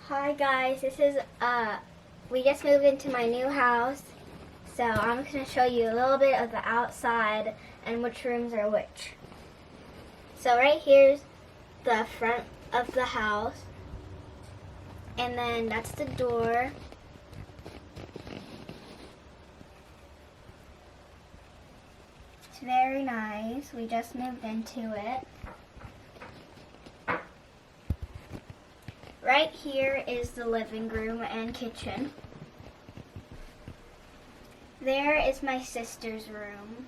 Hi guys, we just moved into my new house, so I'm going to show you a little bit of the outside and which rooms are which. So right here's the front of the house, and then that's the door. It's very nice, we just moved into it. Right here is the living room and kitchen. There is my sister's room.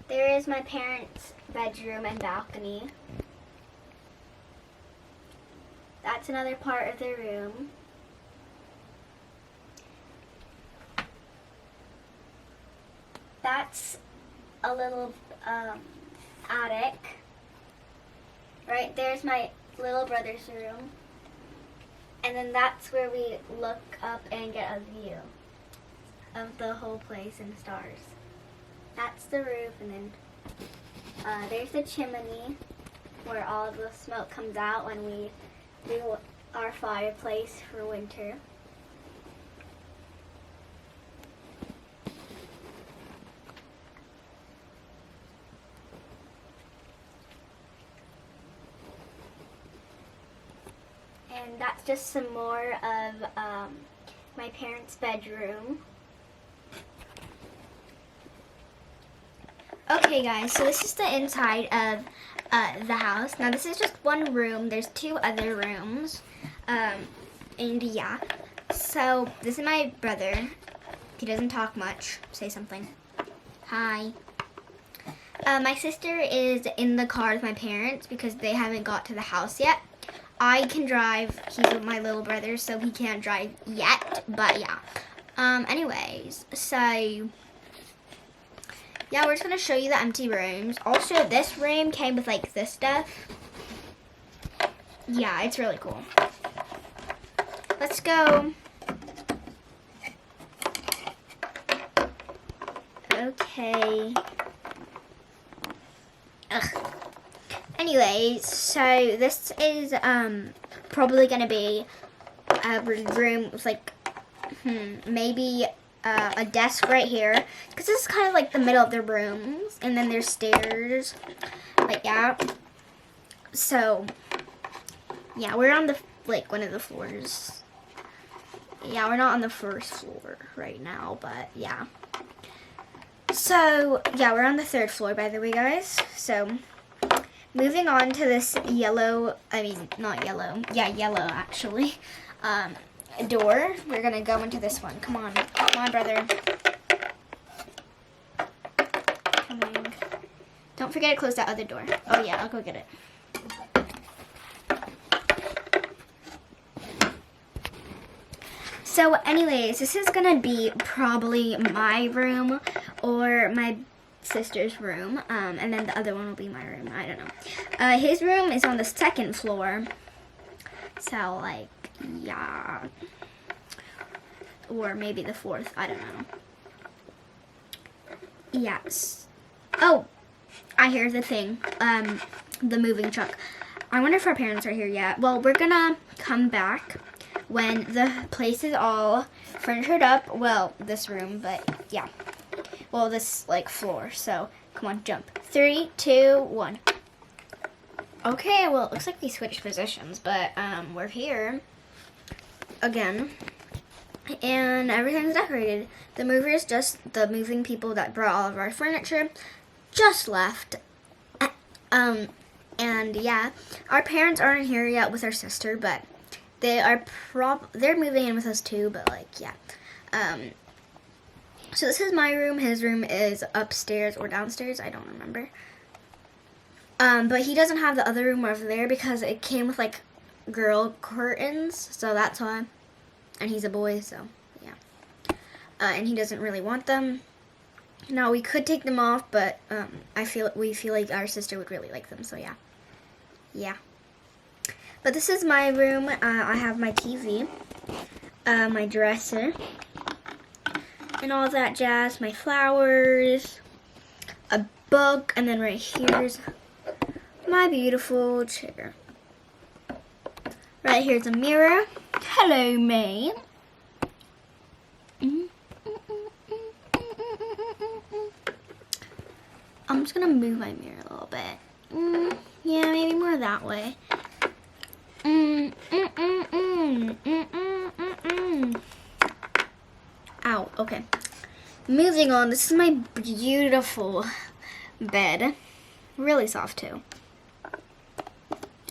There is my parents' bedroom and balcony. That's another part of the room. That's a little attic. Right there's my little brother's room. And then that's where we look up and get a view of the whole place and stars. That's the roof, and then there's the chimney where all the smoke comes out when we do our fireplace for winter. And that's just some more of my parents' bedroom. Okay guys, so this is the inside of the house. Now this is just one room. There's two other rooms. And yeah. So this is my brother. He doesn't talk much. Say something. Hi. My sister is in the car with my parents because they haven't got to the house yet. I can drive. He's with my little brother, so he can't drive yet, but yeah. Anyways, so yeah, we're just gonna show you the empty rooms. Also, this room came with like this stuff. Yeah, it's really cool. Let's go. Okay. Ugh. Anyways, so this is probably gonna be a room with like maybe a desk right here, because this is kind of like the middle of the rooms, and then there's stairs, like yeah. So yeah, we're on the one of the floors. Yeah, we're not on the first floor right now, but yeah. So yeah, we're on the third floor, by the way, guys. So moving on to this yellow, not yellow, yeah, yellow actually, door. We're gonna go into this one. Come on, brother. Come on. Don't forget to close that other door. Oh yeah, I'll go get it. So anyways, this is gonna be probably my room or my sister's room, and then the other one will be my room. I don't know. His room is on the second floor, so like yeah, or maybe the fourth. I don't know. Yes. Oh, I hear the thing. The moving truck. I wonder if our parents are here yet. Well, we're gonna come back when the place is all furnitured up. Well, this room, but yeah. Well, this like floor. So come on, jump. 3, 2, 1. Okay, well it looks like we switched positions, but we're here again, and everything's decorated. The movers, just the moving people that brought all of our furniture, just left. And yeah, our parents aren't here yet with our sister, but they're moving in with us too. But like yeah. So this is my room. His room is upstairs or downstairs. I don't remember. But he doesn't have the other room over there because it came with like girl curtains. So that's why. And he's a boy, so yeah. And he doesn't really want them. Now we could take them off, but we feel like our sister would really like them. So yeah. Yeah. But this is my room. I have my TV, my dresser, and all that jazz, my flowers, a book, and then right here's my beautiful chair. Right here's a mirror. Hello, May. I'm just gonna move my mirror a little bit. Yeah, maybe more that way. Ow, okay. Moving on, this is my beautiful bed. Really soft too.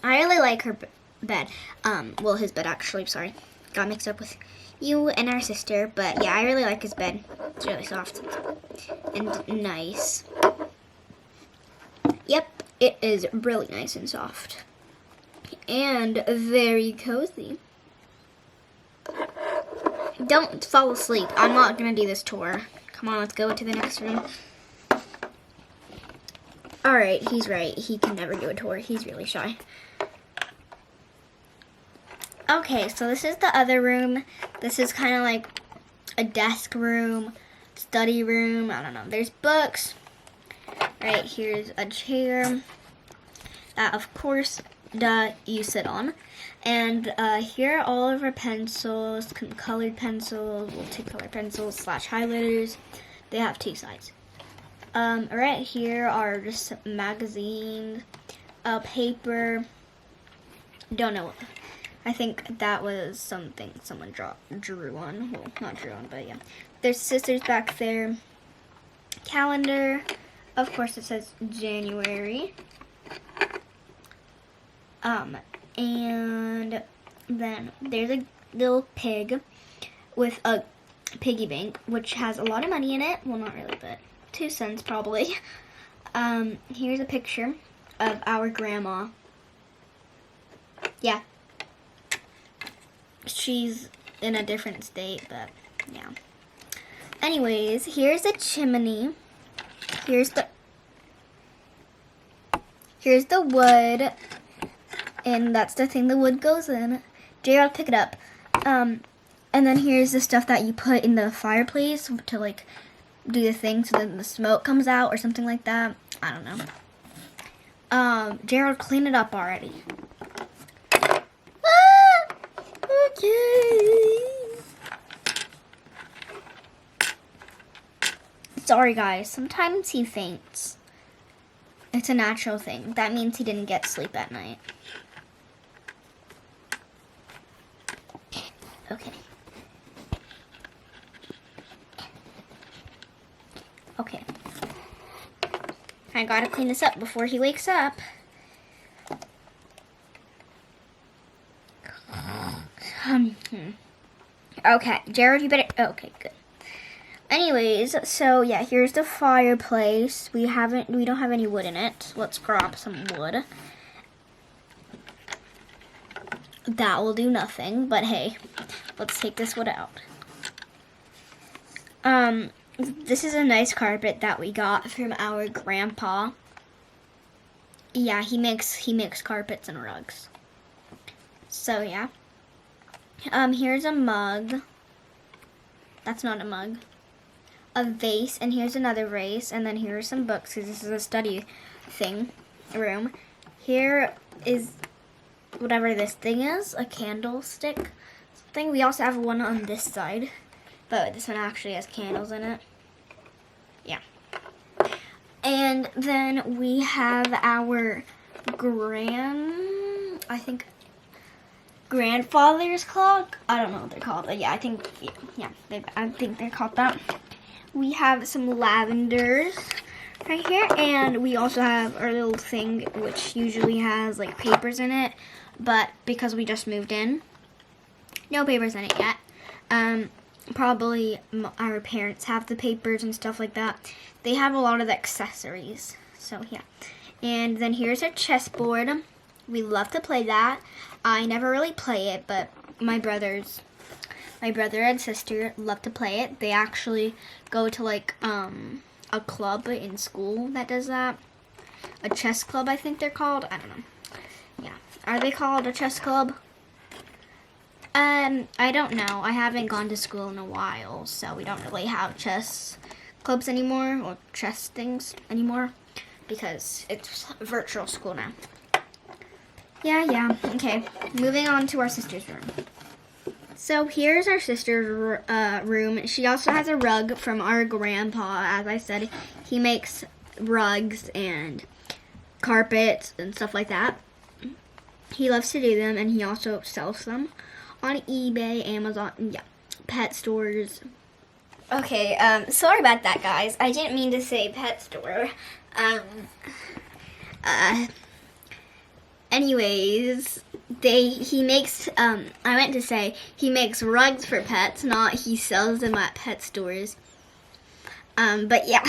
I really like her bed. Well, his bed actually, sorry. Got mixed up with you and our sister, but yeah, I really like his bed. It's really soft and nice. Yep, it is really nice and soft. And very cozy. Don't fall asleep. I'm not gonna do this tour. Come on, let's go to the next room. Alright, he's right. He can never do a tour. He's really shy. Okay, so this is the other room. This is kind of like a desk room, study room. I don't know. There's books. Right, here's a chair that, of course, you sit on. And here are all of our pencils, colored pencils, multicolored pencils / highlighters. They have two sides. Right here are just magazines, paper. Don't know. I think that was something someone drew on. Well, not drew on, but yeah. There's scissors back there. Calendar. Of course, it says January. And then there's a little pig with a piggy bank, which has a lot of money in it. Well, not really, but 2 cents probably. Here's a picture of our grandma. Yeah. She's in a different state, but yeah. Anyways, here's a chimney. Here's the wood. And that's the thing the wood goes in. J.R., pick it up. And then here's the stuff that you put in the fireplace to like do the thing so then the smoke comes out or something like that. I don't know. J.R., clean it up already. Okay. Sorry guys, sometimes he faints. It's a natural thing. That means he didn't get sleep at night. Okay. Okay. I gotta clean this up before he wakes up. Okay, Jared, you better. Okay, good. Anyways, so yeah, here's the fireplace. We don't have any wood in it. Let's grab some wood. That will do nothing, but hey, let's take this wood out. This is a nice carpet that we got from our grandpa. Yeah, he makes carpets and rugs. So yeah. Here's a mug. That's not a mug. A vase, and here's another vase, and then here are some books, because this is a study room. Here is whatever this thing is, a candlestick thing. We also have one on this side, but this one actually has candles in it. Yeah. And then we have our grandfather's clock. I don't know what they're called, but yeah, I think they're called that. We have some lavenders right here, and we also have our little thing, which usually has like papers in it, but because we just moved in, no papers in it yet. Probably our parents have the papers and stuff like that. They have a lot of accessories, so yeah. And then here's a chessboard. We love to play that. I never really play it, but my brother and sister love to play it. They actually go to like a club in school that does that. A chess club, I think they're called. I don't know. Yeah. Are they called a chess club? I don't know. I haven't gone to school in a while, so we don't really have chess clubs anymore or chess things anymore because it's virtual school now. Yeah. Okay, moving on to our sister's room. So here's our sister's room. She also has a rug from our grandpa. As I said, he makes rugs and carpets and stuff like that. He loves to do them, and he also sells them on eBay, Amazon, yeah, pet stores. Okay, sorry about that, guys. I didn't mean to say pet store. Anyways, he makes, I meant to say, he makes rugs for pets, not he sells them at pet stores. But yeah.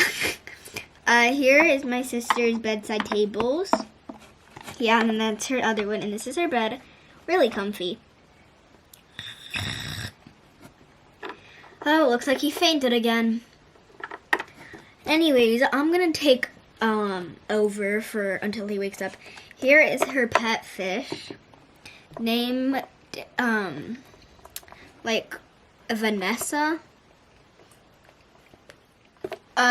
Here is my sister's bedside tables. Yeah, and then that's her other one, and this is her bed. Really comfy. Oh, looks like he fainted again. Anyways, I'm gonna take over for until he wakes up. Here is her pet fish, named like Vanessa.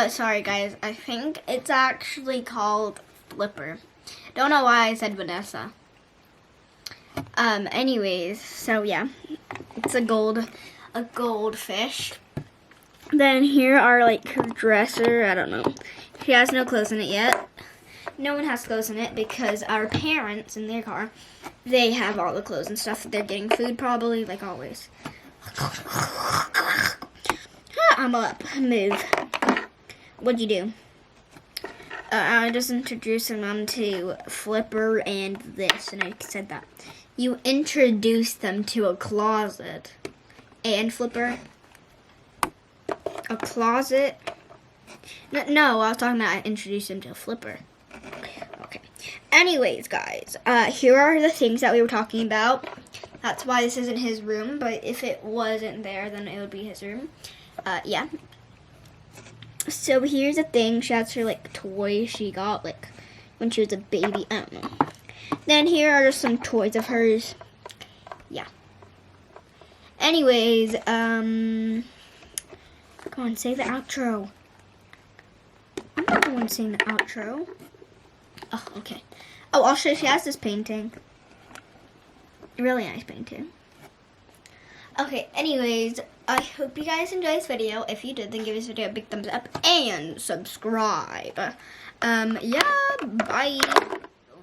Sorry guys, I think it's actually called Flipper. Don't know why I said Vanessa. Anyways, so yeah, it's a goldfish. Then here are like her dresser. I don't know. She has no clothes in it yet. No one has clothes in it because our parents in their car, they have all the clothes and stuff. They're getting food probably, like always. I'm up. Move. What'd you do? I just introduced them to Flipper and this, and I said that. You introduced them to a closet. And Flipper? A closet? No, I was talking about I introduced them to a Flipper. Okay. Anyways, guys, here are the things that we were talking about. That's why this isn't his room, but if it wasn't there, then it would be his room. Yeah. So here's a thing. She has her like toys she got like when she was a baby. I don't know. Then here are just some toys of hers. Yeah. Anyways, come on, say the outro. I'm not the one saying the outro. Oh, okay. Oh, also she has this painting. Really nice painting. Okay, anyways, I hope you guys enjoyed this video. If you did, then give this video a big thumbs up and subscribe. Yeah, bye.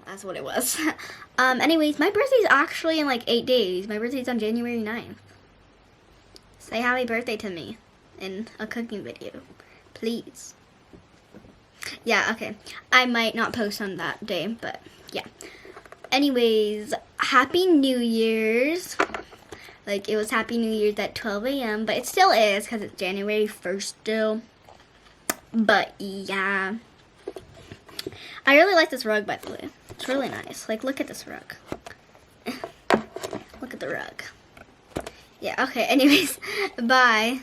That's what it was. Anyways, my birthday's actually in like 8 days. My birthday's on January 9th. Say happy birthday to me in a cooking video, please. Yeah, okay. I might not post on that day, but yeah. Anyways, Happy New Year's. Like, it was Happy New Year's at 12 a.m., but it still is because it's January 1st still. But yeah. I really like this rug, by the way. It's really nice. Like, look at this rug. Look at the rug. Yeah, okay, anyways, bye.